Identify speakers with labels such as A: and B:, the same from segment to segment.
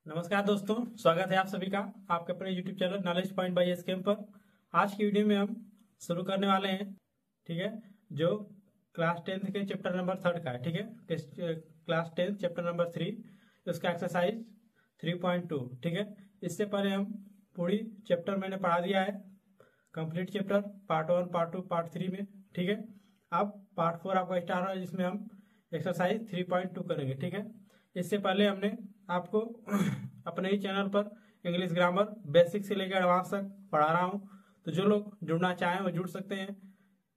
A: नमस्कार दोस्तों, स्वागत है आप सभी का आपके अपने YouTube channel knowledge point by SKM पर। आज की वीडियो में हम शुरू करने वाले हैं, ठीक है, जो क्लास 10th के चैप्टर नंबर 3 का है, ठीक है, क्लास 10 चैप्टर नंबर 3 उसका एक्सरसाइज 3.2, ठीक है। इससे पहले हम पूरी चैप्टर मैंने पढ़ा दिया है, complete chapter part 1, part 2, part 3 में, ठीक है। अब पार्ट 4 आपका स्टार्ट हो जिसमें हम एक्सरसाइज 3.2 करेंगे, ठीक है। इससे पहले हमने आपको अपने ही चैनल पर इंग्लिश ग्रामर बेसिक से लेकर एडवांस तक पढ़ा रहा हूँ, तो जो लोग जुड़ना चाहें वो जुड़ सकते हैं।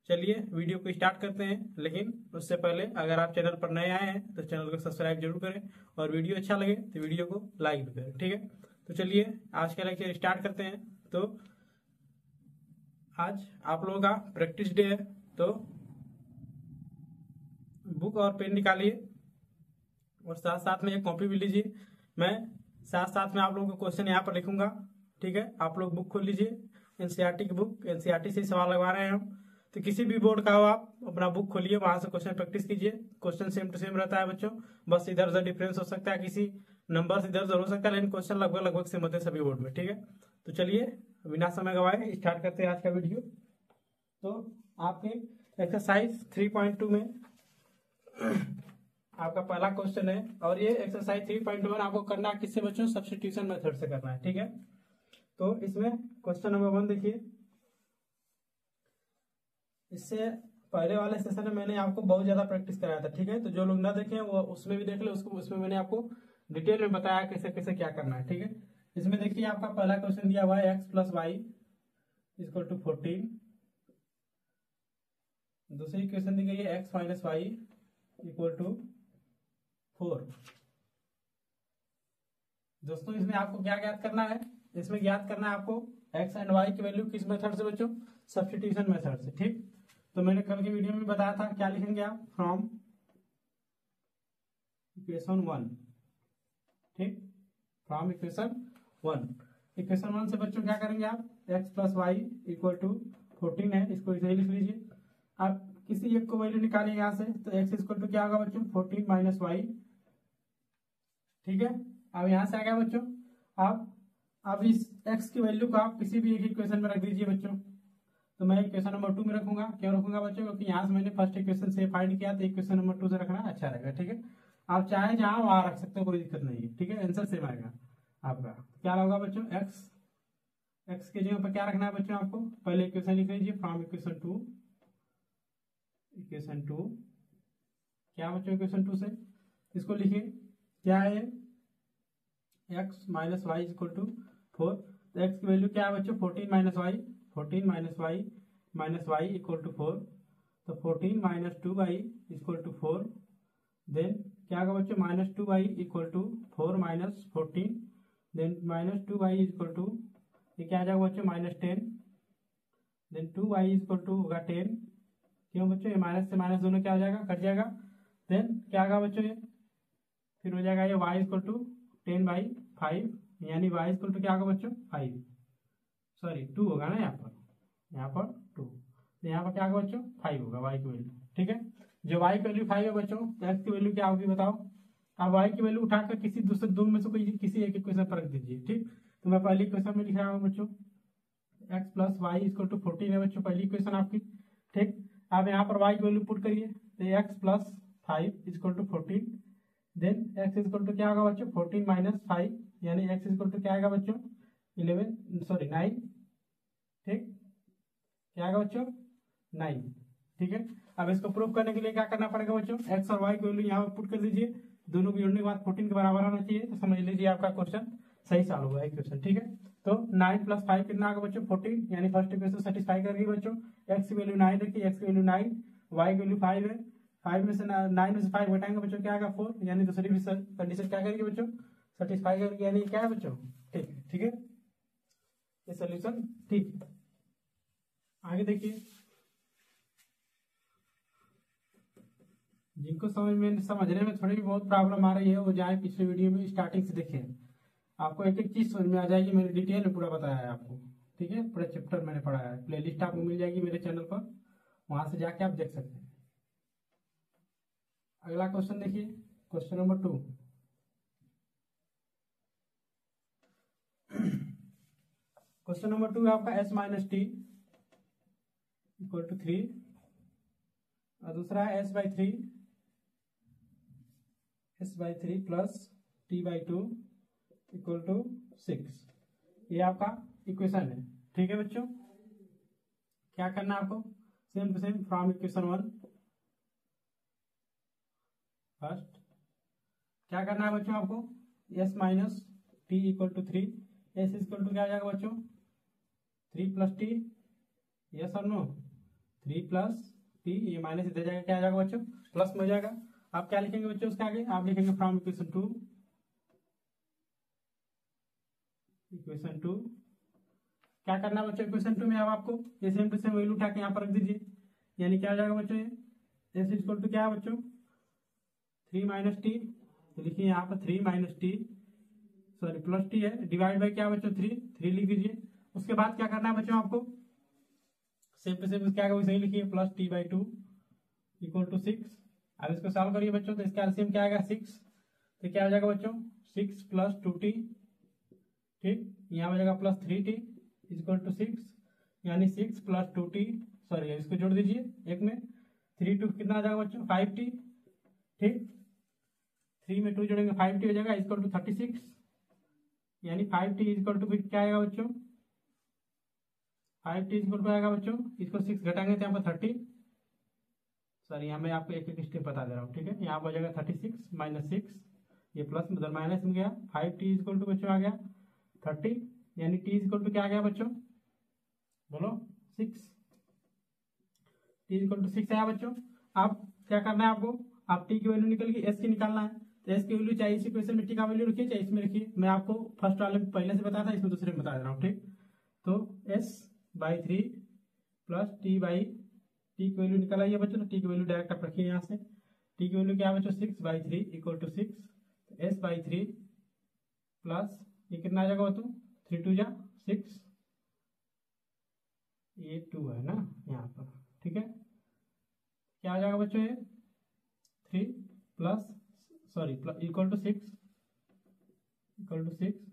A: चलिए वीडियो को स्टार्ट करते हैं, लेकिन उससे पहले अगर आप चैनल पर नए आए हैं तो चैनल को सब्सक्राइब जरूर करें और वीडियो अच्छा लगे तो वीडियो को लाइक भी करें, ठीक है। तो चलिए आज का लेक्चर स्टार्ट करते हैं। तो आज आप लोगों का प्रैक्टिस डे है, तो बुक और पेन निकालिए और साथ साथ में एक कॉपी भी लीजिए। मैं साथ साथ में आप लोगों को क्वेश्चन यहाँ पर लिखूंगा, ठीक है। आप लोग बुक खोल लीजिए, एनसीईआरटी की बुक, एनसीईआरटी से सवाल लगवा रहे हैं हम, तो किसी भी बोर्ड का हो आप अपना बुक खोलिए, वहां से क्वेश्चन प्रैक्टिस कीजिए। क्वेश्चन सेम टू सेम रहता है बच्चों, बस इधर उधर डिफरेंस हो सकता है, किसी नंबर से इधर उधर हो सकता है, लेकिन क्वेश्चन लगभग लगभग सेम होते हैं सभी बोर्ड में, ठीक है। तो चलिए बिना समय गवाए स्टार्ट करते हैं आज का वीडियो। तो आपके एक्सरसाइज 3.2 में आपका पहला क्वेश्चन है, और ये एक्सरसाइज 3.1 आपको करना है किससे बच्चों? सब्स्टिट्यूशन मेथड से करना है, ठीक है। तो इसमें क्वेश्चन नंबर 1 देखिए। इससे पहले वाले सेशन में मैंने आपको बहुत ज्यादा प्रैक्टिस कराया था, ठीक है। तो जो लोग ना देखे वो उसमें भी देख ले, उसको उसमें मैंने आपको डिटेल में बताया कैसे कैसे क्या करना है, ठीक है। इसमें देखिए आपका पहला क्वेश्चन दिया हुआ है x plus y equal to 14। दूसरी क्वेश्चन दी गई है x minus y equal to 4। दोस्तों इसमें आपको क्या ज्ञात करना है? इसमें ज्ञात करना है आपको एक्स एंड वाई की वैल्यू किस मेथड से बच्चों? सब्स्टिट्यूशन मेथड से, ठीक। तो मैंने कल की वीडियो में बताया था, क्या लिखेंगे आप? फ्रॉम इक्वेशन 1, ठीक, फ्रॉम इक्वेशन 1। इक्वेशन 1 से बच्चों क्या करेंगे आप? X plus y equal to 14 है, इसको इसे लिख लीजिए। आप किसी एक को वैल्यू निकालिए यहाँ से, तो एक्स इक्वल टू क्या होगा बच्चों? 14 माइनस वाई, ठीक है। अब यहाँ से आ गया बच्चों, आप इस x की वैल्यू को आप किसी भी एक इक्वेशन में रख दीजिए बच्चों। तो मैं इक्वेशन नंबर 2 में रखूंगा। क्यों रखूंगा बच्चों? क्योंकि यहाँ से मैंने फर्स्ट इक्वेशन से फाइंड किया, तो इक्वेशन नंबर 2 से रखना अच्छा रहेगा, ठीक है। आप चाहे जहां वहां रख सकते हो, कोई दिक्कत नहीं है, ठीक है। आंसर सेम आएगा आपका। क्या होगा बच्चों? एक्स के जगह पर क्या रखना है बच्चों आपको? पहले इक्वेशन लिख लीजिए, फ्रॉम इक्वेशन 2, क्या बच्चों इक्वेशन 2 से इसको लिखिए, क्या है? X minus y equal to 4। तो एक्स की वैल्यू क्या है बच्चों? 14 minus y, 14 minus y equal to 4। तो 14 minus 2y equal to 4। Then क्या होगा बच्चों? Minus 2y equal to 4 minus 14। Then minus 2y equal to, ये क्या आ जाएगा बच्चों? Minus 10। Then 2y equal to होगा 10। क्यों बच्चों? ये माइनस से माइनस दोनों क्या हो जाएगा? कट जाएगा। देन क्या होगा बच्चों? ये फिर हो जाएगा ये y इक्वल टू 10/5, यानी y इक्वल टू क्या होगा बच्चों? 5, सॉरी 2 होगा ना, यहाँ पर 2, तो यहाँ पर क्या होगा बच्चों? 5 होगा y की वैल्यू, ठीक है। जो y की वैल्यू 5 है बच्चों, तो x की वैल्यू क्या होगी बताओ? आप y की वैल्यू उठाकर किसी दूसरे दो में से कोई किसी एक इक्वेशन पर रख दीजिए, ठीक। तो मैं पहली इक्वेशन में लिख रहा हूँ बच्चों, x plus y equal to 14 है बच्चों, पहली इक्वेशन आपकी, ठीक। आप यहाँ पर y की वैल्यू पुट करिए, तो x plus 5 equal to 14। Then x equal to क्या होगा बच्चों? 14 माइनस 5, यानी x इक्वल टू क्या आएगा बच्चों? 9, ठीक। क्या आएगा बच्चों? 9, ठीक है। अब इसको प्रूव करने के लिए क्या करना पड़ेगा बच्चों? x और y की वैल्यू यहाँ पर पुट कर दीजिए, दोनों को जोड़ने के बाद 14 के बराबर आना चाहिए, तो समझ लीजिए आपका क्वेश्चन सही सॉल्व हुआ है क्वेश्चन, ठीक है। तो 9 प्लस 5 कितना आएगा बच्चों? 14, यानी फर्स्ट इक्वेशन सेटिस्फाई कर गई बच्चों। x की वैल्यू 9 रखिए, x की वैल्यू 9, y की वैल्यू 5 है, 5 में से 9 में से 5 घटाएंगे बच्चों, क्या आएगा? 4, यानी दूसरी भी कंडीशन क्या करेगी बच्चों? सेटिस्फाई करेगी, यानी क्या है बच्चों? ठीक है, ठीक है, ये सोल्यूशन ठीक है। आगे देखिए, जिनको समझने में थोड़ी भी बहुत प्रॉब्लम आ रही है वो जाए पिछले वीडियो में स्टार्टिंग से देखें, आपको एक एक चीज समझ में आ जाएगी। मैंने डिटेल में पूरा बताया है आपको, ठीक है। पूरा चैप्टर मैंने पढ़ाया है, प्लेलिस्ट आपको मिल जाएगी मेरे चैनल पर, वहां से जाके आप देख सकते हैं। अगला क्वेश्चन देखिए, क्वेश्चन नंबर 2। क्वेश्चन नंबर 2 है आपका s minus t equal to 3 और दूसरा है s by three plus t by two equal to 6। ये आपका इक्वेशन है। ठीक है बच्चों, क्या करना है आपको, same to same from equation 1 first क्या करना है बच्चों आपको, s minus t equal to 3, s equal to क्या आ जाएगा बच्चों 3 प्लस टी, यस और नो 3 प्लस टी, ये माइनस इधर जाएगा क्या आ जाएगा बच्चों प्लस में हो जाएगा। आप क्या लिखेंगे बच्चों उसके आगे, आप लिखेंगे फ्रॉम इक्वेशन 2 क्या करना है बच्चों इक्वेशन 2 में, अब आपको ये सेम टू सेम वैल्यू उठा के यहाँ पर रख दीजिए, यानी क्या हो जाएगा बच्चों ये s इक्वल टू क्या है बच्चों 3 माइनस टी, तो लिखिए यहाँ पर 3 minus T sorry plus T है, डिवाइड बाई क्या बच्चों 3 लिख दीजिए। उसके बाद क्या करना है बच्चों आपको, सेम टू सेम क्या वैसे ही लिखिए plus t by two equal to 6। अब इसको सॉल्व करिए बच्चों, तो इसका एलसीएम क्या आएगा 6, तो क्या हो जाएगा बच्चों 6 प्लस 2t, ठीक, यहाँ हो जाएगा प्लस 3t इक्वल टू 6, यानी 6 प्लस 2t, सॉरी इसको जोड़ दीजिए एक में, 3 2 कितना आ जाएगा बच्चों 5t, ठीक, 3 में 2 जोड़ेंगे 5t हो जाएगा इक्वल टू 36, यानी 5t इक्वल टू क्या आएगा बच्चों 5t इक्वल टू आएगा बच्चों, इसको 6 घटाएंगे तो यहाँ पर 30, सॉरी यहाँ मैं आपको एक एक स्टेप बता दे रहा हूँ, ठीक है, यहाँ पर हो जाएगा 36 माइनस 6, ये प्लस उधर माइनस में गया, 5t इक्वल टू बच्चों आ गया 30, यानी t इक्वल टू क्या आ गया बच्चों बोलो 6, t इक्वल टू 6 आया बच्चों। अब क्या करना है आपको, आप t की वैल्यू निकल गई, s की निकालना है, तो s की वैल्यू चाहे इस इक्वेशन में t का वैल्यू रखिए चाहे इसमें रखिए, मैं आपको फर्स्ट वाले में पहले से बताया था, इसमें दूसरे में बता दे रहा हूँ, ठीक, तो s by 3 plus t by T की वैल्यू निकल आई है बच्चों, तो टी की वैल्यू डायरेक्ट आप रखिए यहाँ से, टी की वैल्यू क्या है बच्चों 6 by 3 equal to 6, s by 3 plus ये कितना आ जाएगा बच्चों 3 2 जा 6, ये 2 है ना यहाँ पर, ठीक है, क्या आ जाएगा बच्चों ये 3 प्लस सॉरी इक्वल टू 6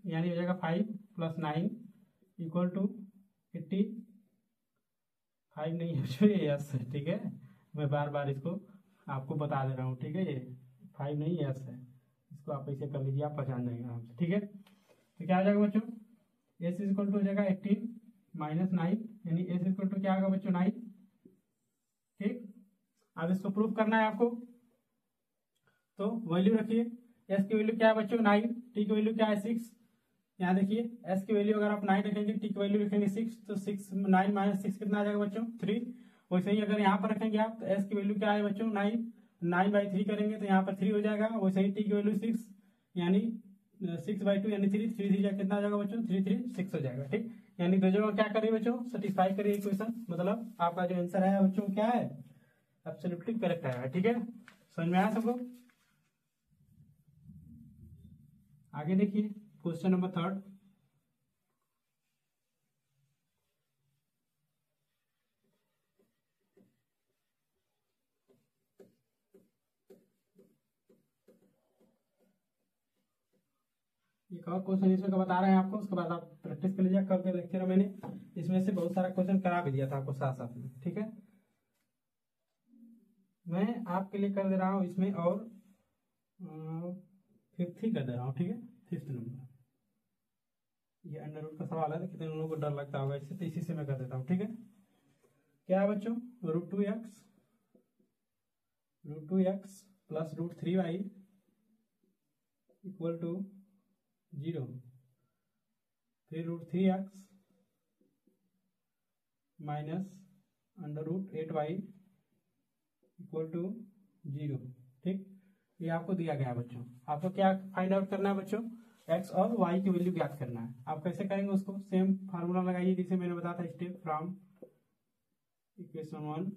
A: यानी हो जाएगा 5 प्लस 9 इक्वल टू 80, 5 नहीं है बच्चों ये यस है, ठीक है, मैं बार बार इसको आपको बता दे रहा हूँ, ठीक है, ये 5 नहीं यस है, इसको आप ऐसे कर लीजिए, आप पहचान जाएंगे आराम से, ठीक है, तो क्या आ जाएगा बच्चों एस इक्वल टू हो जाएगा 18 माइनस 9, यानी एस इक्वल टू क्या आएगा बच्चों 9, ठीक। अब इसको प्रूफ करना है आपको, तो वैल्यू रखिए, एस की वैल्यू क्या है बच्चों 9, टी की वैल्यू क्या है 6, यहाँ देखिए एस की वैल्यू अगर आप 9 रखेंगे, टी की वैल्यू रखेंगे 6, तो 6 9 माइनस 6 कितना आ जाएगा बच्चों 3, वैसे ही अगर यहाँ पर रखेंगे आप, तो एस की वैल्यू क्या है बच्चों 9 बाई 3 करेंगे तो यहाँ पर 3 हो जाएगा, वैसे ही टी की वैल्यू 6, यानी 6 बाई 2 यानी 3 कितना आ जाएगा बच्चों 3 3 6 हो जाएगा, ठीक, यानी दो जगह क्या करिए बच्चों सेटिस्फाई करिए इक्वेशन, मतलब आपका जो आंसर है बच्चों क्या है एब्सोल्युटली करेक्ट आया है, ठीक है, समझ में आया सबको। आगे देखिए क्वेश्चन नंबर 3, एक और क्वेश्चन इसमें का बता रहे हैं आपको, उसके बाद आप प्रैक्टिस कर लीजिए, कल के लेक्चर में मैंने इसमें से बहुत सारा क्वेश्चन करा भी दिया था आपको साथ साथ में, ठीक है, मैं आपके लिए कर दे रहा हूँ इसमें और 5th ही कर दे रहा हूँ, ठीक है, 5th नंबर, ये अंडर रूट का सवाल है, तो कितने लोगों को डर लगता होगा इससे, तो इसी से मैं कर देता हूँ, ठीक है, क्या है बच्चों √2x plus √3y equal to 0, फिर √3x minus √8y equal to 0, ठीक, ये आपको दिया गया है बच्चों, आपको क्या फाइंड आउट करना है बच्चों x और y की वैल्यू ज्ञात करना है। आप कैसे करेंगे उसको, सेम फार्मूला लगाइए जिसे मैंने बताया था, स्टेप फ्रॉम इक्वेशन 1,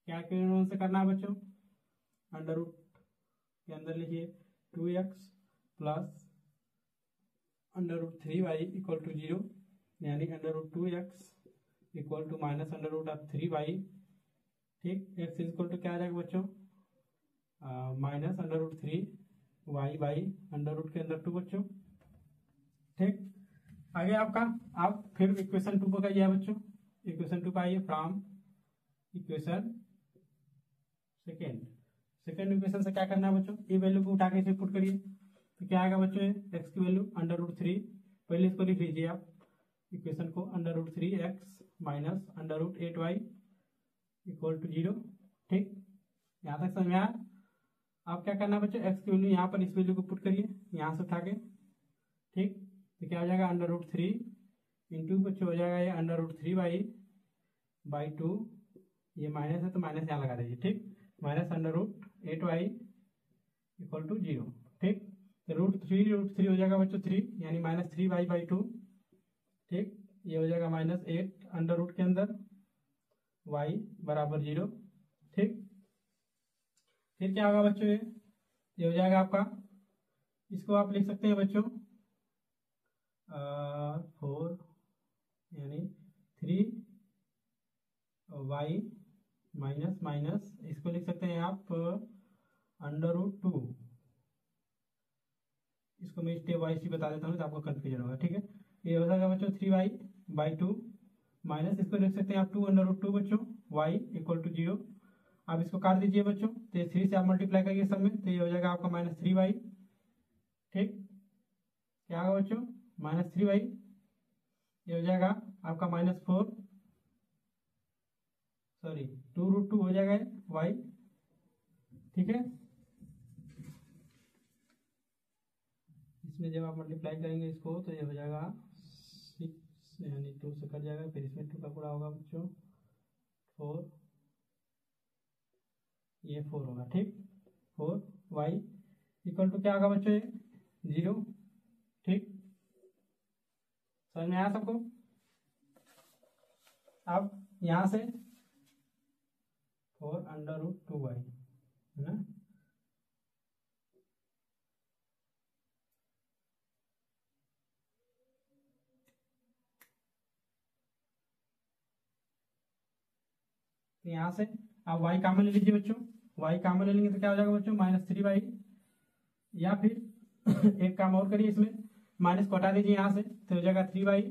A: क्या इक्वेशन 1 से करना है बच्चों, अंडर रूट के अंदर लिखिए 2x plus √3y equal to 0, यानी √2x equal to minus √3y, ठीक, x इक्वल टू क्या आ जाएगा बच्चों minus √3y by under root के अंदर 2 बच्चों, ठीक। आगे आपका, आप फिर इक्वेशन 2 पर करिए बच्चों। इक्वेशन 2 पर आइए, फ्रॉम इक्वेशन सेकेंड इक्वेशन से क्या करना है बच्चों, ये वैल्यू को उठा के इसे पुट करिए। तो क्या आएगा बच्चों, एक्स की वैल्यू √3, पहले इसको लिख लीजिए आप इक्वेशन को, √3x minus √8y equal to 0। ठीक, यहाँ तक समझ में आया। आप क्या करना है बच्चों, एक्स की वैल्यू यहाँ पर इस वैल्यू को पुट करिए यहाँ से उठा के। ठीक, तो क्या हो जाएगा, √3 इंटू बच्चों हो जाएगा ये √3y/2, ये माइनस है तो माइनस यहाँ लगा दीजिए। ठीक, माइनस √8y इक्वल टू 0। ठीक, तो √3 हो जाएगा बच्चों 3, यानी -3y/2। ठीक, ये हो जाएगा -8 अंडर रूट के अंदर y बराबर 0। ठीक, फिर क्या होगा बच्चों, ये हो जाएगा आपका, इसको आप लिख सकते हैं बच्चों 4 यानी 3y माइनस माइनस, इसको लिख सकते हैं आप √2। इसको मैं स्टेप वाइज ही बता देता हूँ तो आपको कंफ्यूजन होगा। ठीक है, ये हो जाएगा बच्चों 3y/2 माइनस, इसको लिख सकते हैं आप 2√2 बच्चों, y इक्वल टू 0। आप इसको काट दीजिए बच्चों, तो 3 से आप मल्टीप्लाई करिए सब में, तो ये हो जाएगा आपका -3y। ठीक, क्या होगा बच्चों, -3y, ये हो जाएगा आपका -4, सॉरी 2√2 हो जाएगा y। ठीक है, इसमें जब आप मल्टीप्लाई करेंगे इसको तो ये हो जाएगा 6, यानी 2 से कट जाएगा, फिर इसमें 2 का पूरा होगा बच्चों 4, ये 4 होगा। ठीक, 4y इक्वल टू क्या होगा बच्चों, ये 0। ठीक, समझ में आया सबको। अब यहाँ से 4√2y है ना, तो यहाँ से आप y कॉमन ले लीजिए बच्चों, y कॉमन ले लेंगे तो क्या हो जाएगा बच्चों, -3y, या फिर एक काम और करिए, इसमें माइनस को हटा दीजिए यहाँ से, तो हो जाएगा 3y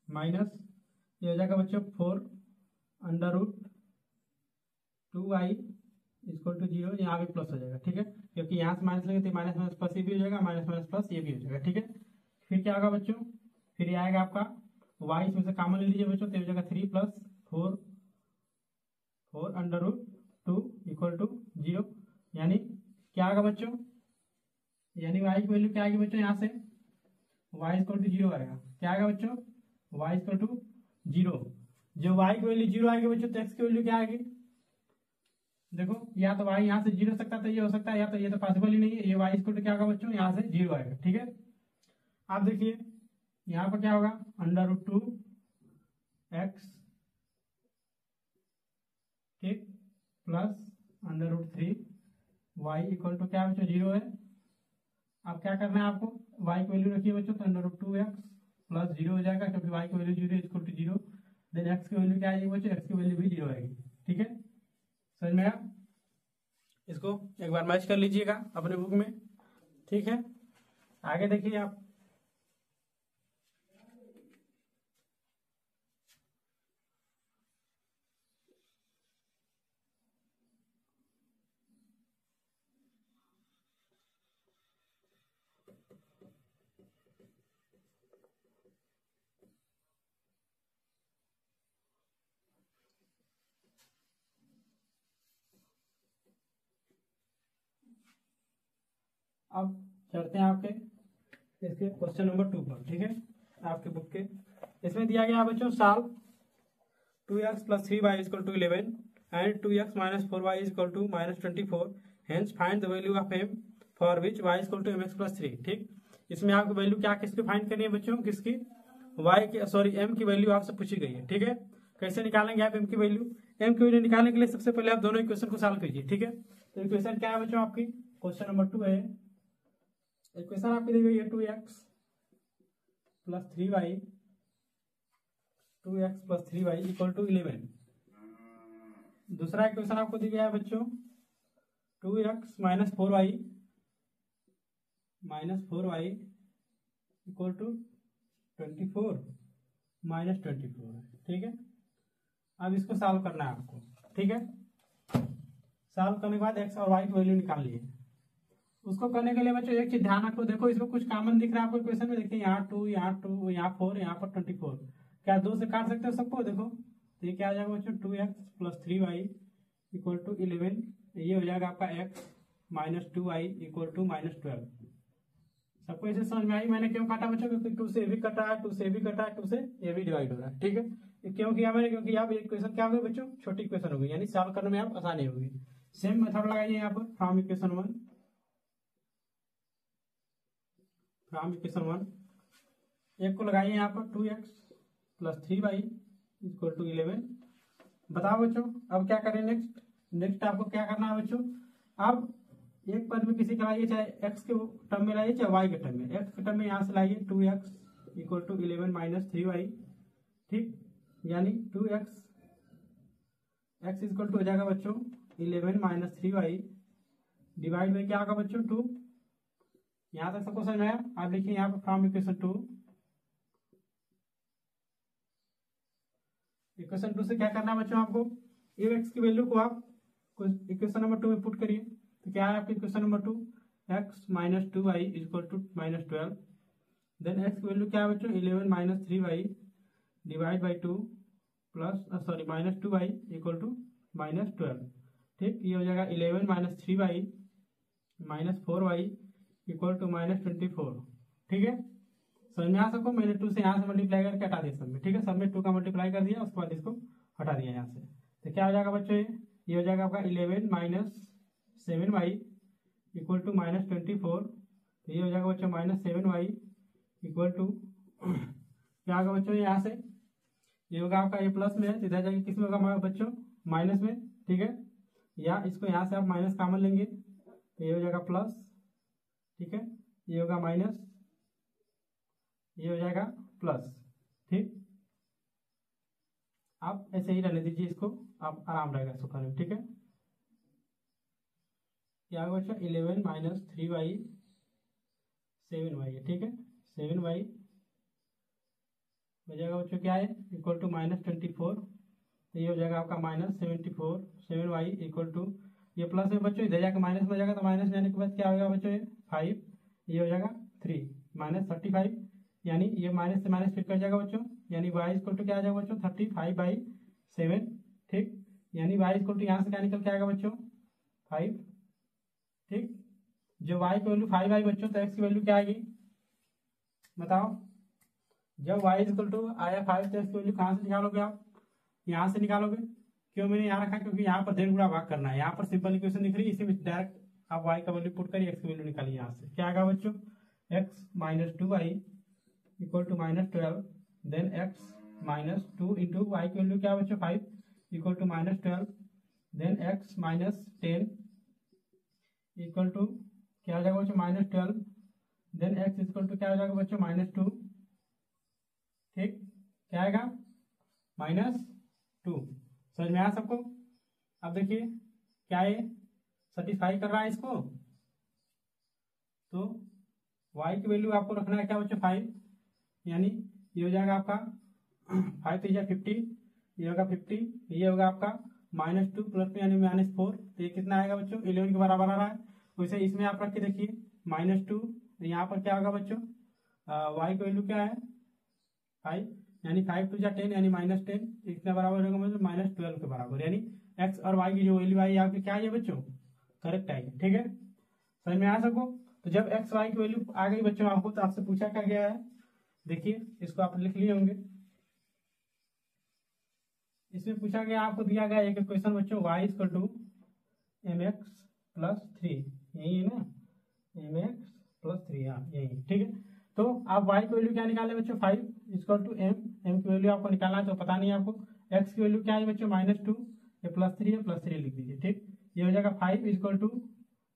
A: माइनस, ये हो जाएगा बच्चों 4√2y इक्वल टू 0, यहाँ भी प्लस हो जाएगा। ठीक है, क्योंकि यहाँ से माइनस लेंगे तो माइनस माइनस प्लस ये भी हो जाएगा, माइनस माइनस प्लस ये भी हो जाएगा। ठीक है, फिर क्या होगा बच्चों, फिर ये आएगा आपका y, इसमें से कॉमन ले लीजिए बच्चों, तो हो जाएगा 3 + 4√2 इक्वल टू 0, यानी क्या आएगा बच्चों, यानी y की वैल्यू क्या आएगी बच्चों, यहाँ से y इक्वल टू 0 आएगा। क्या आएगा बच्चों, y इक्वल टू 0। जो y की वैल्यू 0 आएगी बच्चों, तो x की वैल्यू क्या आएगी, देखो या तो y यहाँ से 0 हो सकता है, तो ये हो सकता है, या तो ये तो पॉसिबल ही नहीं है, ये y इक्वल टू क्या होगा बच्चों, यहाँ से 0 आएगा। ठीक है, आप देखिए यहाँ पर क्या होगा, √2x, ठीक, प्लस √3y इक्वल टू क्या बच्चों, 0 है। अब क्या करना है आपको, y की वैल्यू रखिए बच्चों, तो √2x प्लस 0 हो जाएगा, क्योंकि y की value 0 equal to 0। Then x की वैल्यू क्या आएगी बच्चों, x की वैल्यू भी 0 आएगी। ठीक है, समझ में आया। इसको एक बार मैच कर लीजिएगा अपने बुक में। ठीक है, आगे देखिए आप, अब चलते हैं आपके इसके क्वेश्चन नंबर 2 पर। ठीक है, आपके बुक के इसमें दिया गया बच्चों, solve 2x + 3y = 11 and 2x - 4y = -24, hence find the value of m for which y = mx + 3। ठीक, इसमें आपको वैल्यू क्या किसकी फाइंड करनी है बच्चों, किसकी, y की, सॉरी m की वैल्यू आपसे पूछी गई है। ठीक है, कैसे निकालेंगे आप m की वैल्यू, m की वैल्यू निकालने के लिए सबसे पहले आप दोनों इक्वेशन को सॉल्व कीजिए। ठीक है, तो इक्वेशन क्या है बच्चों आपकी, क्वेश्चन नंबर 2 है, इक्वेशन आपकी दी गई है 2x + 3y, 2x + 3y = 11। दूसरा इक्वेशन आपको दी गया है बच्चों 2x - 4y equal to 24 minus 24 है, ठीक है। अब इसको सॉल्व करना है आपको, ठीक है। सॉल्व करने के बाद एक्स और वाई की वैल्यू निकाल लिए। उसको करने के लिए बच्चों एक चीज ध्यान रखो, देखो इसमें कुछ कॉमन दिख रहा है आपको क्वेश्चन में, देखिए यहाँ 2, यहाँ 2, यहाँ 4, यहाँ पर 24। क्या 2 से काट सकते हो सबको? देखो तो ये क्या आ जाएगा बच्चों, 2x plus 3y equal to 11। ये हो जाएगा आपका x minus 2y equal to minus 12। सबको ऐसे समझ में आई? मैंने क्यों काटा बच्चों? क्योंकि 2 से भी कटा है, 2 से भी कटा है, 2 से ये भी डिवाइड हो रहा है, ठीक है। ये क्यों किया मैंने? क्योंकि आप एक क्वेश्चन क्या होगी बच्चों, छोटी क्वेश्चन होगी, यानी सॉल्व करने में आप आसानी होगी। सेम मेथड लगाइए यहाँ पर, फ्रॉम इक्वेशन 1 एक को लगाइए यहाँ पर 2x plus 3y equal to 11। बताओ बच्चों अब क्या करें? नेक्स्ट आपको क्या करना है बच्चों? अब एक पद में किसी का लाइए, चाहे x के टर्म में लाइए चाहे y के टर्म में। x के टर्म में यहाँ से लाइए 2x equal to 11 minus 3y, ठीक। यानी 2x x इक्वल टू हो जाएगा बच्चों 11 माइनस 3y डिवाइड में क्या होगा बच्चों 2। यहाँ तक सबको समझ में आया? आप देखिए यहाँ पर फ्रॉम इक्वेशन 2 से क्या करना है बच्चों आपको? x की वैल्यू को आप इक्वेशन नंबर 2 में पुट करिए। तो क्या है आपकी equation number 2? x minus 2y equal to minus 12। Then x की वैल्यू क्या है बच्चों? 11 minus 3y divide by 2 plus sorry minus 2y equal to minus 12, ठीक। ये हो जाएगा 11 minus 3y minus 4y equal to minus 24, ठीक है। समझ में आ सबको? मैंने 2 से यहाँ से मल्टीप्लाई करके हटा दिया सब में, ठीक है। सब में 2 का मल्टीप्लाई कर दिया, उसके बाद इसको हटा दिया यहाँ से। तो क्या हो जाएगा बच्चों? ये हो जाएगा आपका 11 minus 7y equal to minus 24। तो ये हो जाएगा बच्चों माइनस 7y इक्वल टू क्या होगा बच्चों? यहाँ से ये होगा आपका, ये प्लस में है, इधर जाएगा किस में होगा बच्चों? माइनस में, ठीक है। या इसको यहाँ से आप माइनस कॉमन लेंगे तो ये हो जाएगा प्लस, ठीक है। ये होगा माइनस, ये हो जाएगा प्लस, ठीक। आप ऐसे ही रहने दीजिए इसको, आप आराम रहेगा इसको करने में, ठीक है। क्या होगा बच्चा? 11 माइनस 3y 7y है, ठीक है। 7y हो जाएगा बच्चों क्या है? Equal to minus 24। तो ये हो जाएगा आपका माइनस 74 7y इक्वल टू, ये प्लस में बच्चों इधर जाकर माइनस में जाएगा, तो माइनस जाने के बाद क्या होगा बच्चों? ये 5, ये हो जाएगा 3 माइनस 35, यानी ये माइनस से माइनस फिर कर जाएगा बच्चों, यानी y इक्वल टू क्या आ जाएगा बच्चों? 35/7, ठीक। यानी y इक्वल टू यहाँ से क्या निकल के आएगा बच्चों? 5, ठीक। जो y की वैल्यू 5 आई बच्चों, तो x की वैल्यू क्या आएगी बताओ? जब y इक्वल टू आया 5 तो x की वैल्यू कहाँ से निकालोगे आप? यहाँ से निकालोगे। क्यों मैंने यहाँ रखा? क्योंकि यहाँ पर z गुणा भाग करना है। यहाँ पर सिंपल इक्वेशन दिख रही है, इसी में डायरेक्ट आप y का वैल्यू पुट करिए, x की वैल्यू निकालिए। यहाँ से क्या आएगा बच्चों? x minus 2y equal to minus 12। Then x minus 2 into y की वैल्यू क्या बच्चों? 5 equal to minus 12। Then x minus 10 equal to क्या हो जाएगा बच्चों? Minus 12। Then x equal to क्या हो जाएगा बच्चों? माइनस 2, ठीक। क्या आएगा? माइनस 2। समझ में आया सबको? अब देखिए क्या है, सेटिस्फाई कर रहा है इसको। तो y की वैल्यू आपको रखना है क्या बच्चों? 5, यानी ये हो जाएगा आपका 5 3 50, ये होगा 50, ये होगा आपका माइनस 2 प्लस में यानी माइनस 4। तो ये कितना आएगा बच्चों? 11 के बराबर आ रहा है। वैसे इसमें आप रख के देखिए माइनस 2, तो यहाँ पर क्या होगा बच्चों? y की वैल्यू क्या है? 5, यानी 5 2 10 यानी माइनस 10, कितना बराबर होगा मतलब? माइनस 12 के बराबर। यानी x और y की जो वैल्यू आई आपकी क्या है बच्चों? करेक्ट आई, ठीक है। समझ में आ सबको? तो जब x y की वैल्यू आ गई बच्चों आपको, तो आपसे पूछा क्या गया है? देखिए इसको आप लिख लिए होंगे। इसमें पूछा गया, आपको दिया गया एक क्वेश्चन बच्चों, y equal to mx plus 3, यही है ना? mx प्लस 3, हाँ यही, ठीक है। तो आप y की वैल्यू क्या निकाले बच्चों? 5 इक्वल टू m की वैल्यू आपको निकालना है, तो पता नहीं आपको। x की वैल्यू क्या है बच्चों? माइनस 2, ये प्लस 3 है, प्लस 3 लिख दीजिए, ठीक। ये हो जाएगा 5 equal to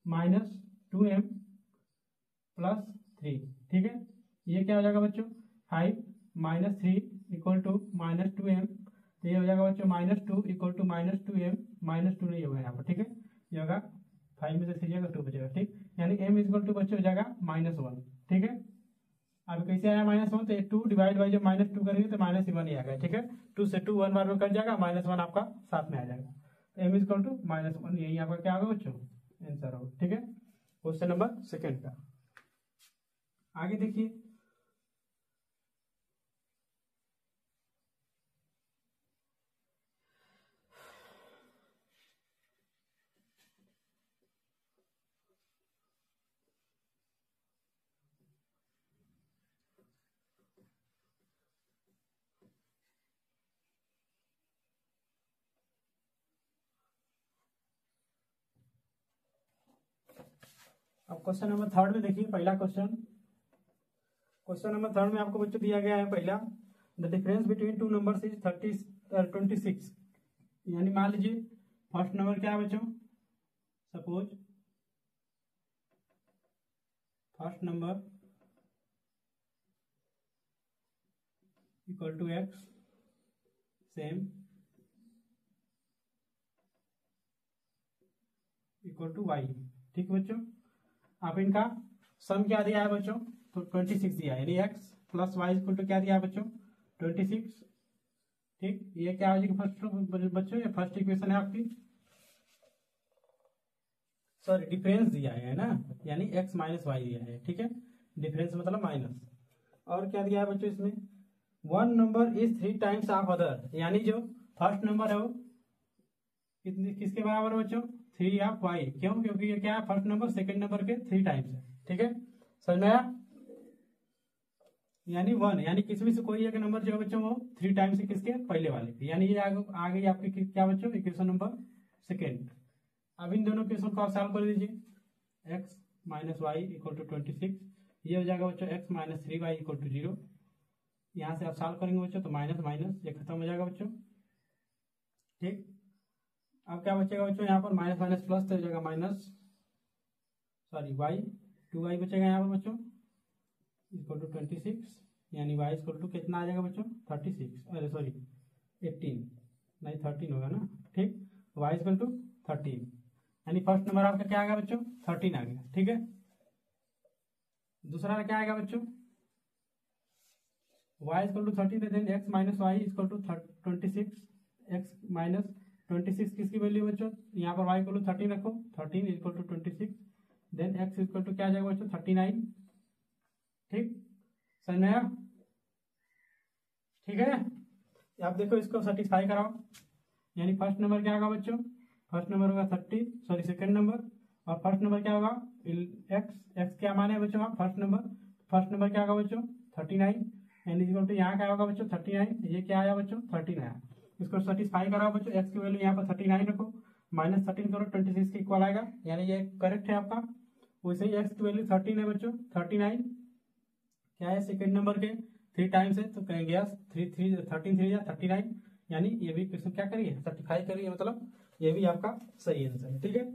A: minus 2m plus 3, ठीक है। ये क्या हो जाएगा बच्चों? 5 minus 3 equal to minus 2m। तो ये हो जाएगा बच्चों minus 2 equal to minus 2m, minus 2 नहीं होगा यहाँ पर, ठीक है। ये होगा 5 में से 3 जाएगा 2 बचेगा, ठीक। यानी m इक्वल टू बच्चों हो जाएगा -1, ठीक है। अब कैसे आया -1, तो 2 डिवाइड बाई जब -2 करेंगे तो -1 ही आएगा, ठीक है। 2 से 2 1 बार में कट जाएगा, -1 आपका साथ में आ जाएगा, तो m इक्वल टू -1, यही आपका क्या होगा बच्चों, आंसर होगा, ठीक है। क्वेश्चन नंबर सेकेंड का आगे देखिए। अब क्वेश्चन नंबर थर्ड में देखिए, पहला क्वेश्चन नंबर थर्ड में आपको बच्चों दिया गया है पहला, the difference between two numbers is 26, यानी मान लीजिए फर्स्ट नंबर क्या है बच्चों, suppose first number equal to x, same equal to y, ठीक है बच्चों। आप इनका सम क्या दिया है बच्चों, तो 26 दिया है, यानी x plus y equal to क्या दिया है बच्चों, 26, ठीक। ये क्या हो जाएगी फर्स्ट बच्चों, ये फर्स्ट इक्वेशन है आपकी, सॉरी डिफरेंस दिया है ना, यानी x माइनस वाई दिया है, ठीक है। डिफरेंस मतलब माइनस, और क्या दिया है बच्चों इसमें, one number is 3 times of other, यानी जो फर्स्ट नंबर है वो किसके बराबर है बच्चों, 3 ऑफ वाई, क्यों, क्योंकि ये क्या है, फर्स्ट नंबर सेकंड नंबर के 3 टाइम्स है, ठीक है, समझ में आया। यानी 1, यानी किसी भी से कोई एक नंबर जो है बच्चों वो 3 टाइम्स है किसके, पहले वाले के, यानी ये आ गई आपकी क्या बच्चों, इक्वेशन नंबर सेकेंड। अब इन दोनों क्वेश्चन को आप सॉल्व कर दीजिए, x minus y equal to 26, ये हो जाएगा बच्चों x minus 3y equal to 0, यहाँ से आप सॉल्व करेंगे बच्चों तो माइनस माइनस ये खत्म हो जाएगा बच्चों, ठीक। अब क्या बचेगा बच्चों, यहाँ पर माइनस माइनस प्लस तो हो जाएगा माइनस, सॉरी y 2y बचेगा यहाँ पर बच्चों इक्वल टू 26, यानी y इक्वल टू कितना आ जाएगा बच्चों 36, अरे सॉरी 18, नहीं 13 होगा ना, ठीक। y इक्वल टू 13, यानी फर्स्ट नंबर आपका क्या आएगा बच्चों 13 आ गया, ठीक है। दूसरा क्या आएगा बच्चों, y equal to 13, then x minus y equal to 26, x minus 26 किसकी वैल्यू बच्चों, यहाँ पर y इक्वल टू 13 रखो, 13 equal to 26, then x equal to क्या आ जाएगा बच्चों 39, ठीक, समझ में आया, ठीक है। आप देखो इसको सेटिस्फाई कराओ, यानी फर्स्ट नंबर क्या होगा बच्चों, फर्स्ट नंबर होगा 30, सॉरी सेकंड नंबर, और फर्स्ट नंबर क्या होगा x क्या माने बच्चों, आप फर्स्ट नंबर क्या होगा बच्चों 39, यानी इक्वल टू यहाँ क्या होगा बच्चों 39, ये क्या आया बच्चों 13 आया। इसको सेटिस्फाई कराओ बच्चों, x की वैल्यू यहाँ पर 39 रखो, -13 करो 26 के इक्वल आएगा, यानी ये करेक्ट है आपका। वैसे ही x की वैल्यू 13 है बच्चों, 39 क्या है सेकंड नंबर के 3 टाइम्स है, तो कहेंगे 39, यानी ये भी क्वेश्चन क्या करिए सर्टिफाई करिए, मतलब ये भी आपका सही आंसर है, ठीक है।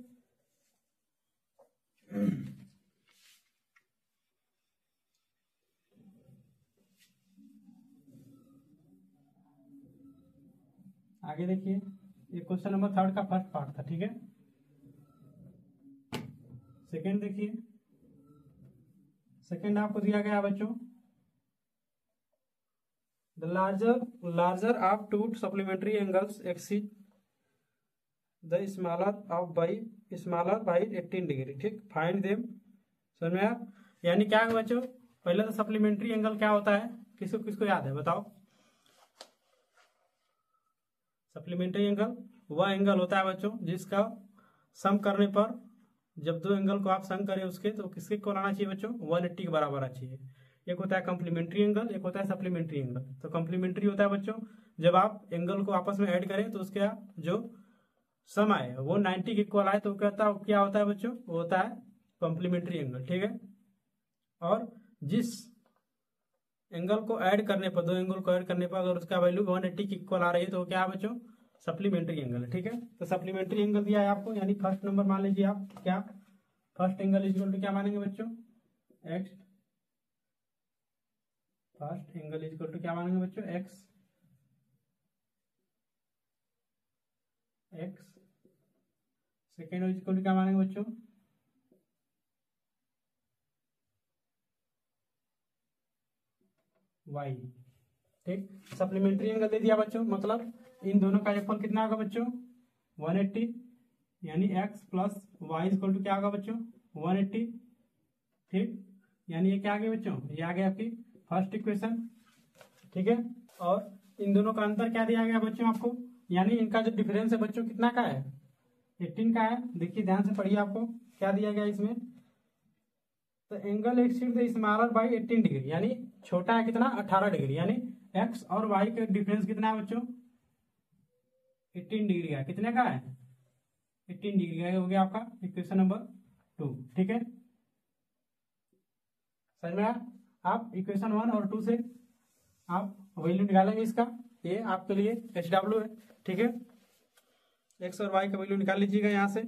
A: आगे देखिए, ये क्वेश्चन नंबर थर्ड का फर्स्ट पार्ट था, ठीक है। सेकंड देखिए, सेकंड आपको दिया गया बच्चों, the larger of to supplementary angles exceed the smaller by 18 degree, ठीक, फाइंड देम, समझ में आया। यानी क्या है बच्चों, पहले तो सप्लीमेंट्री एंगल क्या होता है, किसको किसको याद है बताओ। सप्लीमेंट्री एंगल वह एंगल होता है बच्चों जिसका सम करने पर, जब दो एंगल को आप सम करें उसके, तो किसके को आना चाहिए बच्चों 180 के बराबर आना चाहिए। एक होता है कम्प्लीमेंट्री एंगल, एक होता है सप्लीमेंट्री एंगल। तो कम्प्लीमेंट्री होता है बच्चों जब आप एंगल को आपस में ऐड करें तो उसका जो सम आए वो 90 के इक्वल आए, तो क्या होता है बच्चों, वो होता है कॉम्प्लीमेंट्री एंगल, ठीक है। और जिस एंगल को ऐड करने पर, दो एंगल को ऐड करने पर अगर उसका वैल्यू 180 की इक्वल आ रही है तो क्या है बच्चों सप्लीमेंट्री एंगल है, ठीक है। तो सप्लीमेंट्री एंगल दिया है आपको, यानी फर्स्ट नंबर मान लीजिए आप क्या, फर्स्ट एंगल इक्वल टू क्या मानेंगे बच्चों x, first angle equal to क्या मानेंगे बच्चों एक्स, सेकेंड इक्वल टू क्या मानेंगे बच्चों, वाई। ठीक, सप्लीमेंट्री एंगल दे दिया बच्चों, मतलब इन दोनों का योगफल कितना होगा बच्चों 180, यानी x plus y equal to क्या होगा बच्चों 180। ठीक, यानी ये क्या आ गया बच्चों, ये आ गया आपकी फर्स्ट इक्वेशन। ठीक है, और इन दोनों का अंतर क्या दिया गया बच्चों आपको, यानी इनका जो डिफरेंस है बच्चों कितना का है 18 का है। देखिए ध्यान से पढ़िए, आपको क्या दिया गया इसमें, तो angle exceed the smaller by 18 degree, यानी छोटा है कितना 18 डिग्री, यानी x और y का डिफरेंस कितना है बच्चों 18 डिग्री का। कितने का है 18 डिग्री का हो गया आपका इक्वेशन नंबर 2। ठीक है, समझ में आया। आप इक्वेशन 1 और 2 से आप वैल्यू निकालेंगे इसका, ये आपके लिए HW है। ठीक है, x और y का वैल्यू निकाल लीजिएगा यहाँ से।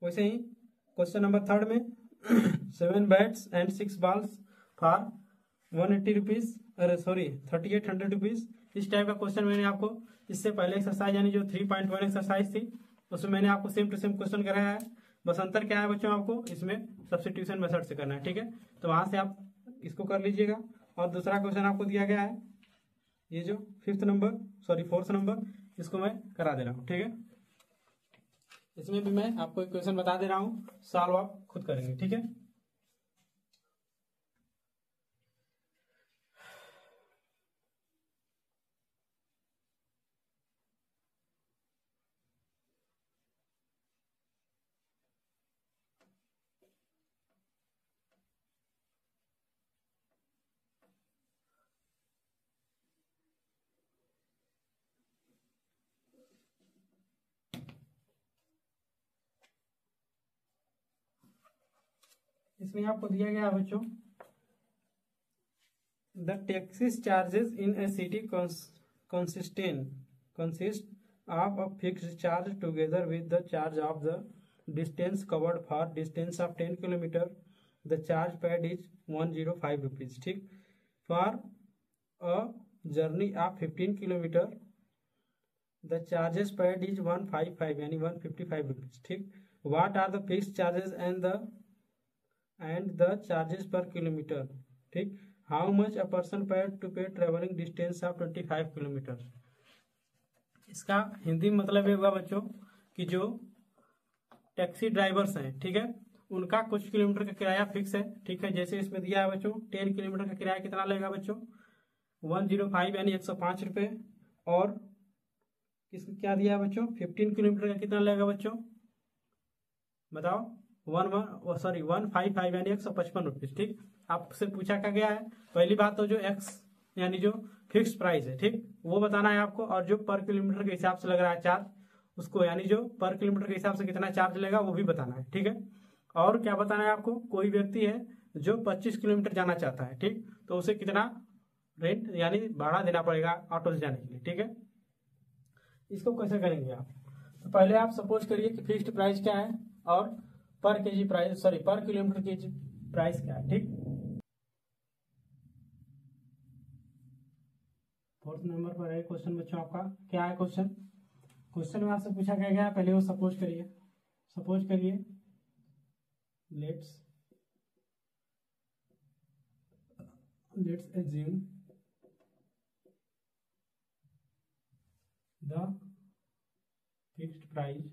A: वैसे ही क्वेश्चन नंबर 3 में 7 bats and 6 balls for 180 rupees, अरे सॉरी 3800 रुपीज। इस टाइप का क्वेश्चन मैंने आपको इससे पहले एक्सरसाइज यानी जो 3.1 एक्सरसाइज थी उसमें मैंने आपको सेम टू सेम क्वेश्चन कराया है। बस अंतर क्या है बच्चों, आपको इसमें सब्स्टिट्यूशन मेथड से करना है। ठीक है, तो वहां से आप इसको कर लीजिएगा। और दूसरा क्वेश्चन आपको दिया गया है ये जो 4th नंबर, इसको मैं करा दे रहा हूँ। ठीक है, इसमें भी मैं आपको इक्वेशन बता दे रहा हूँ, सॉल्व आप खुद करेंगे। ठीक है, इसमें आपको दिया गया है बच्चों the taxes charges in A city consist of a fixed charge together with the charge of the distance covered for distance of 10 kilometer. The charge paid is 105 rupees. ठीक, for a journey of 15 kilometer the charges paid is 155 यानी 155 rupees. ठीक, what are the fixed charges and the charges per kilometer. ठीक, how much a person paid to pay traveling distance of 25 kilometer. इसका हिंदी मतलब ये हुआ बच्चों कि जो टैक्सी ड्राइवर्स हैं, ठीक है, उनका कुछ किलोमीटर का किराया फिक्स है। ठीक है, जैसे इसमें दिया है बच्चों 10 किलोमीटर का किराया कितना लगेगा बच्चों 105 यानी 105 रुपये। और किस क्या दिया है बच्चों 15 किलोमीटर का कितना लगेगा बच्चों बताओ 155 यानी 155 रुपीज। ठीक, आपसे पूछा क्या गया है, पहली बात तो जो x यानी जो फिक्स प्राइस है, ठीक, वो बताना है आपको, और जो पर किलोमीटर के हिसाब से लग रहा है चार्ज उसको, यानी जो पर किलोमीटर के हिसाब से कितना चार्ज लेगा वो भी बताना है। ठीक है, और क्या बताना है आपको, कोई व्यक्ति है जो 25 किलोमीटर जाना चाहता है, ठीक, तो उसे कितना रेंट यानी भाड़ा देना पड़ेगा ऑटो से जाने के लिए। ठीक है, इसको कैसे करेंगे आप, तो पहले आप सपोज करिए कि फिक्स्ड प्राइस क्या है और पर केजी प्राइस पर किलोमीटर की प्राइस क्या है। ठीक, 4th नंबर पर है क्वेश्चन बच्चों आपका। क्या है क्वेश्चन में आपसे पूछा क्या गया, पहले वो सपोज करिए let's assume the fixed price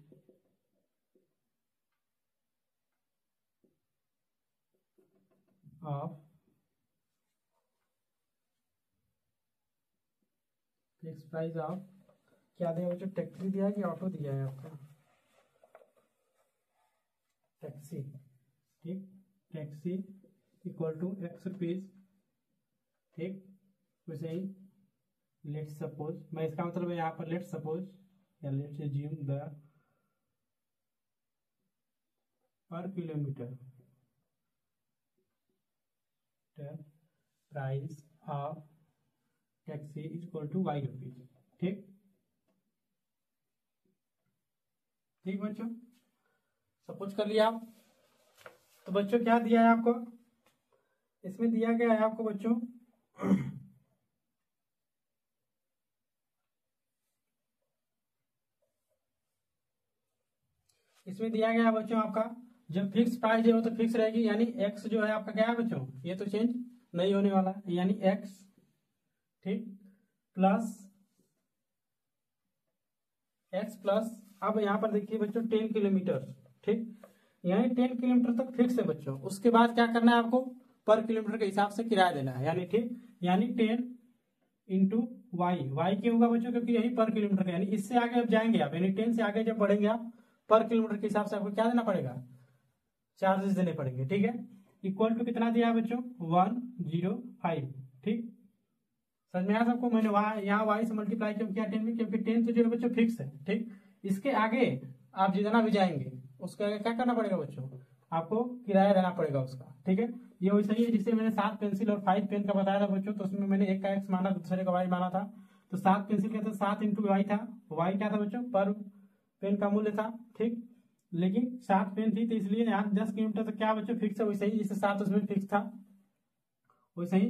A: of क्या दिया बच्चों, टैक्सी दिया है कि ऑटो दिया है आपका, टैक्सी। ठीक, taxi equal to x rupees. ठीक, वैसे ही लेट्स सपोज, मैं इसका मतलब है यहाँ पर लेट्स सपोज या let's assume the per kilometre price of taxi equal to y rupees. ठीक, ठीक बच्चों, सपोज कर लिया आप। तो बच्चों क्या दिया है आपको, इसमें दिया गया है आपको बच्चों इसमें दिया गया है बच्चों आपका जो फिक्स प्राइस है वो तो फिक्स रहेगी, यानी एक्स जो है आपका क्या है बच्चों, ये तो चेंज नहीं होने वाला, यानी x, ठीक, प्लस x प्लस, अब यहाँ पर देखिए बच्चों 10 किलोमीटर, ठीक, यानी 10 किलोमीटर तक फिक्स है बच्चों। उसके बाद क्या करना है आपको, पर किलोमीटर के हिसाब से किराया देना है, यानी ठीक, यानी 10 इंटू वाई, वाई क्यों होगा बच्चों, क्योंकि यही पर किलोमीटर का, यानी इससे आगे अब जाएंगे आप, यानी 10 से आगे जब बढ़ेंगे आप, पर किलोमीटर के हिसाब से आपको क्या देना पड़ेगा, चार्जेस देने पड़ेंगे, ठीक है। इक्वल टू कितना दिया है बच्चों, 105, ठीक, समझ में आया सबको। मैंने वहां यहाँ वाई से मल्टीप्लाई क्यों किया 10 में, क्योंकि 10 तो जो है बच्चों फिक्स है, ठीक, इसके आगे आप जितना भी जाएंगे उसके आगे क्या करना पड़ेगा बच्चों, आपको किराया देना पड़ेगा उसका, ठीक है। ये वैसे ही है जिससे मैंने 7 पेंसिल और 5 पेन का बताया था बच्चों, तो उसमें मैंने एक का एक्स माना, दूसरे का वाई माना था। तो 7 पेंसिल का था 7 इंटू वाई था, वाई क्या था बच्चों, पर पेन का मूल्य था, ठीक, लेकिन 7 पेन थी तो इसलिए यहाँ 10 किलोमीटर तक क्या बच्चों फिक्स है, वैसे ही जैसे 7 उसमें फिक्स था वैसे ही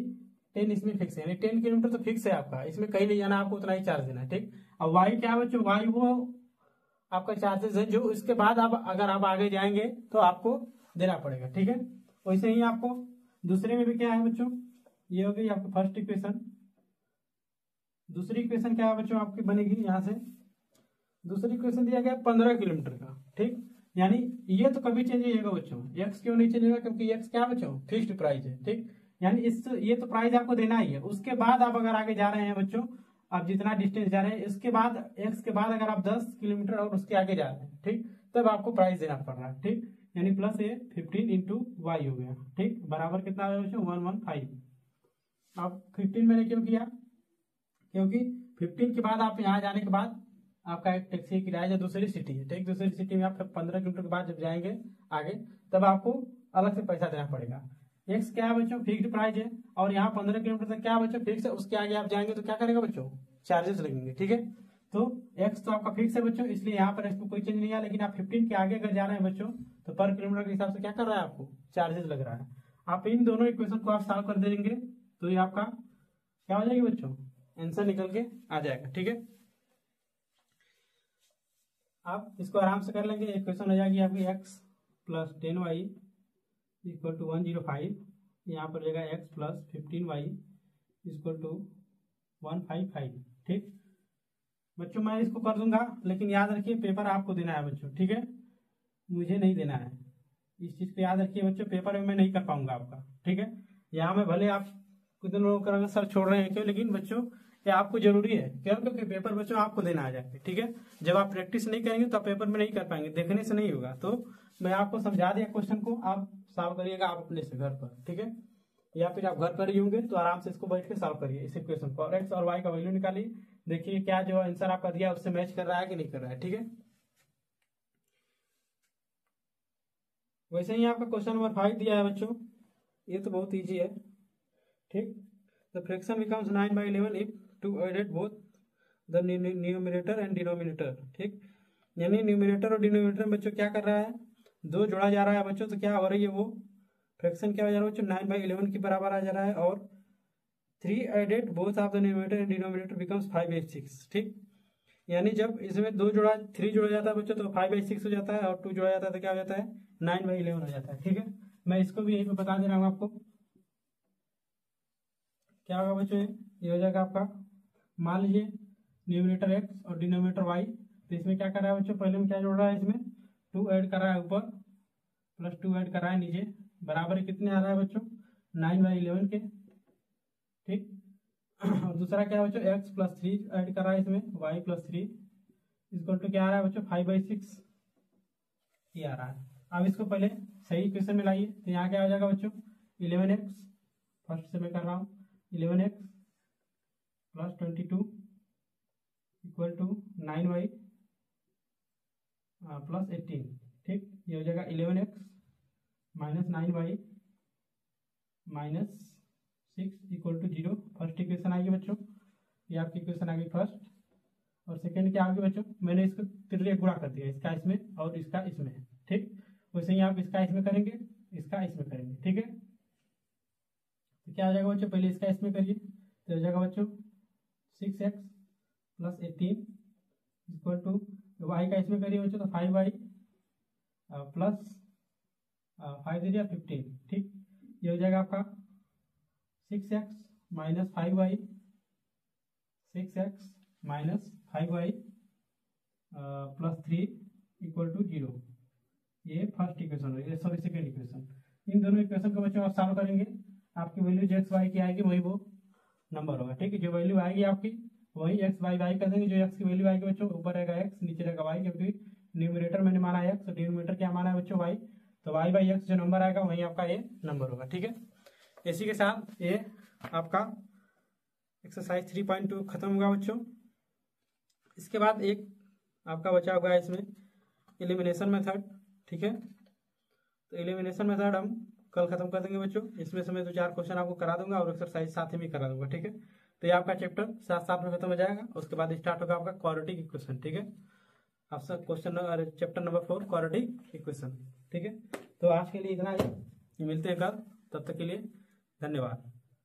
A: 10 इसमें फिक्स है, यानी 10 किलोमीटर तो फिक्स है आपका, इसमें कहीं नहीं जाना, आपको उतना ही चार्ज देना है, ठीक। अब वाई क्या बच्चों, वाई वो आपका चार्जेस है जो इसके बाद आप अगर आप आगे जाएंगे तो आपको देना पड़ेगा, ठीक है। वैसे ही आपको दूसरे में भी क्या है बच्चों, ये हो गई आपकी फर्स्ट इक्वेशन। दूसरी इक्वेशन क्या है बच्चों आपकी बनेगी, यहाँ से दूसरी इक्वेशन दिया गया 15 किलोमीटर का, ठीक, यानी ये तो कभी चेंज नहीं होगा बच्चों, एक्स क्यों नहीं चेंज होगा, क्योंकि एक्स क्या बच्चों फिक्स्ड प्राइस है, ठीक, यानी इस ये तो प्राइस आपको देना ही है। उसके बाद आप अगर आगे जा रहे हैं बच्चों, आप जितना डिस्टेंस जा रहे हैं इसके बाद एक्स के बाद अगर आप 10 किलोमीटर और उसके आगे जा रहे हैं, ठीक, तब आपको प्राइस देना पड़ रहा है, ठीक, यानी प्लस ये 15 इंटू वाई हो गया, ठीक, बराबर कितना है बच्चों 115। अब 15 मैंने क्यों किया, क्योंकि 15 के बाद आप यहाँ जाने के बाद आपका एक टैक्सी किराया जो दूसरी सिटी है, ठीक, दूसरी सिटी में आप 15 किलोमीटर के बाद जब जाएंगे आगे तब आपको अलग से पैसा देना पड़ेगा। एक्स क्या है बच्चों, फिक्स्ड प्राइस है, और यहाँ 15 किलोमीटर तक क्या बच्चों फिक्स है, उसके आगे आप जाएंगे तो क्या करेगा बच्चों, चार्जेस लगेंगे, ठीक है। तो एक्स तो आपका फिक्स है बच्चों, इसलिए यहाँ पर इसको कोई चेंज नहीं है, लेकिन आप 15 के आगे अगर जा रहे हैं बच्चों तो पर किलोमीटर के हिसाब से क्या कर रहा है, आपको चार्जेस लग रहा है। आप इन दोनों इक्वेशन को आप सॉल्व कर देंगे तो ये आपका क्या हो जाएगी बच्चों, आंसर निकल के आ जाएगा, ठीक है। आप इसको आराम से कर लेंगे, इक्वेशन हो जाएगी आपकी x plus 10y equal to 105, यहाँ पर रहेगा x plus 15y equal to 155, ठीक बच्चों। मैं इसको कर दूंगा, लेकिन याद रखिए पेपर आपको देना है बच्चों, ठीक है, मुझे नहीं देना है, इस चीज़ को याद रखिए बच्चों, पेपर में मैं नहीं कर पाऊंगा आपका, ठीक है। यहाँ में भले आप कितने लोग करेंगे सर छोड़ रहे हैं क्यों, लेकिन बच्चों ये आपको जरूरी है, क्यों, क्योंकि पेपर बच्चों आपको देना आ जाएगा, ठीक है। जब आप प्रैक्टिस नहीं करेंगे तो आप पेपर में नहीं कर पाएंगे, देखने से नहीं होगा। तो मैं आपको समझा दिया क्वेश्चन को, आप सॉल्व करिएगा आप अपने से घर पर, ठीक है, या फिर आप घर पर ही होंगे तो आराम से इसको बैठ के सॉल्व करिए इस इक्वेशन को, और एक्स और वाई का वैल्यू निकालिए, देखिए क्या जो आंसर आपका दिया उससे मैच कर रहा है कि नहीं कर रहा है, ठीक है। वैसे ही आपका क्वेश्चन नंबर 5 दिया है बच्चों, ये तो बहुत ईजी है, ठीक। The fraction becomes 9/11 if two added both the numerator and denominator, ठीक, यानी न्यूमरेटर और डिनोमिनेटर में बच्चों क्या कर रहा है, दो जोड़ा जा रहा है बच्चों, तो क्या हो रही है वो फ्रैक्शन क्या हो जा रहा है बच्चों, 9/11 के बराबर आ जा रहा है, और 3 added both of the numerator and denominator becomes 5/6, ठीक, यानी जब इसमें 3 जोड़ा जाता है बच्चों तो 5/6 हो जाता है, और 2 जोड़ा जाता है तो क्या हो जाता है 9/11 हो जाता है, ठीक है। मैं इसको भी यहीं पे बता दे रहा हूँ आपको, क्या होगा बच्चों, ये हो जाएगा आपका, मान लीजिए न्यूमरेटर एक्स और डिनोमिनेटर वाई, तो इसमें क्या कर रहा है बच्चों, पहले में क्या जोड़ रहा है, इसमें 2 ऐड कर रहा है ऊपर, प्लस 2 ऐड कर रहा है नीचे, बराबर कितने आ रहा है बच्चों 9/11 के, ठीक। और दूसरा क्या है बच्चों, एक्स प्लस 3 ऐड कर रहा है इसमें, वाई प्लस 3 इक्वल टू क्या आ रहा है बच्चों 5/6, ये आ रहा है। अब इसको पहले सही इक्वेशन में लाइए, तो यहाँ क्या हो जाएगा बच्चों 11x, फर्स्ट से मैं कर रहा हूँ 11x plus 22 equal to 9y plus 18, ठीक, ये हो जाएगा 11x minus 9y minus 6 equal to 0। First equation आ गई बच्चों, ये आपकी इक्वेशन आ गई फर्स्ट। और सेकेंड क्या आ गई बच्चों, मैंने इसको तिरले गुणा कर दिया, इसका इसमें और इसका इसमें, ठीक, वैसे ही आप इसका इसमें करेंगे, इसका इसमें करेंगे, ठीक है। तो क्या हो जाएगा बच्चों, पहले इसका इसमें करिए, तो हो जाएगा बच्चों 6x plus 18 equal to Y का इसमें करिए बच्चों तो 5y प्लस 5 15, ठीक, ये हो जाएगा आपका 6x-5y 6x-5y plus 3 equal to 0। ये फर्स्ट इक्वेशन है, सॉरी सेकेंड इक्वेशन। इन दोनों इक्वेशन को बच्चों आप सॉल्व करेंगे, आपकी वैल्यू जो एक्स वाई की आएगी वही वो नंबर होगा। ठीक है, जो वैल्यू आएगी आपकी वही एक्स वाई वाई कर देंगे। जो एक्स की वैल्यू आएगी बच्चों ऊपर रहेगा एक्स, नीचे रहेगा वाई, क्योंकि न्यूमरेटर मैंने माना एक्स, डिनोमिनेटर क्या माना है बच्चों वाई, तो वाई बाई एक्स जो नंबर आएगा वही आपका ये नंबर होगा। ठीक है, इसी के साथ ये आपका एक्सरसाइज 3.2 खत्म होगा बच्चों। इसके बाद एक आपका बचा हुआ है इसमें एलिमिनेशन मेथड। ठीक है, तो एलिमिनेशन मेथड हम कल खत्म कर देंगे बच्चों। इसमें से मैं 2-4 क्वेश्चन आपको करा दूंगा और एक्सरसाइज साथ में करा दूंगा। ठीक है, तो ये आपका चैप्टर साथ में खत्म हो जाएगा। उसके बाद स्टार्ट होगा आपका क्वाड्रेटिक इक्वेशन। ठीक है, आपका question chapter number 4 quadratic equation. ठीक है, तो आज के लिए इतना ही, मिलते हैं कल, तब तक के लिए धन्यवाद।